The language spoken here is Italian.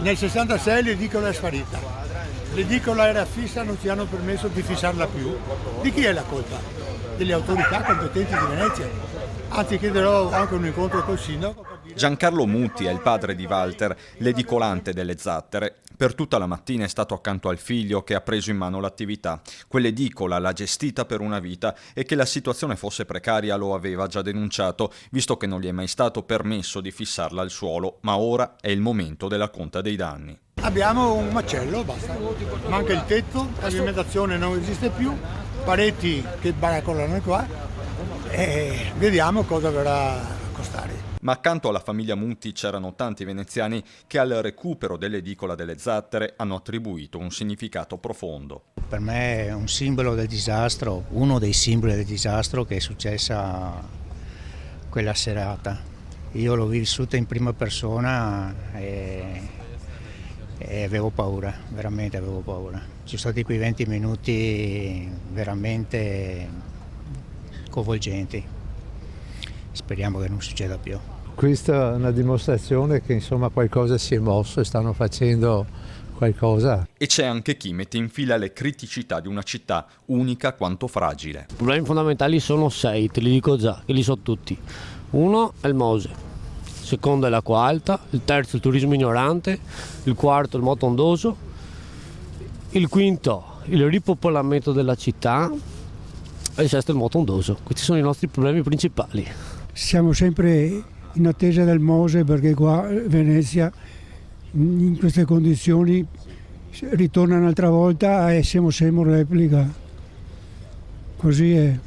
Nel 66 l'edicola è sparita. L'edicola era fissa, non ci hanno permesso di fissarla più. Di chi è la colpa? Delle autorità competenti di Venezia. Anzi, chiederò anche un incontro col sindaco. Giancarlo Muti è il padre di Walter, l'edicolante delle Zattere. Per tutta la mattina è stato accanto al figlio che ha preso in mano l'attività. Quell'edicola l'ha gestita per una vita e che la situazione fosse precaria lo aveva già denunciato, visto che non gli è mai stato permesso di fissarla al suolo, ma ora è il momento della conta dei danni. Abbiamo un macello, basta. Manca il tetto, la pavimentazione non esiste più, pareti che baracolano qua e vediamo cosa verrà a costare. Ma accanto alla famiglia Muti c'erano tanti veneziani che al recupero dell'edicola delle Zattere hanno attribuito un significato profondo. Per me è un simbolo del disastro, uno dei simboli del disastro che è successa quella serata. Io l'ho vissuta in prima persona e avevo paura, veramente avevo paura. Ci sono stati quei 20 minuti veramente coinvolgenti. Speriamo che non succeda più. Questa è una dimostrazione che insomma qualcosa si è mosso e stanno facendo qualcosa. E c'è anche chi mette in fila le criticità di una città unica quanto fragile. I problemi fondamentali sono 6, te li dico già, che li so tutti. Uno è il Mose, il secondo è l'acqua alta, il terzo il turismo ignorante, il quarto il moto ondoso, il quinto il ripopolamento della città e il sesto il moto ondoso. Questi sono i nostri problemi principali. Siamo sempre in attesa del Mose perché qua Venezia in queste condizioni ritorna un'altra volta e siamo sempre in replica. Così è.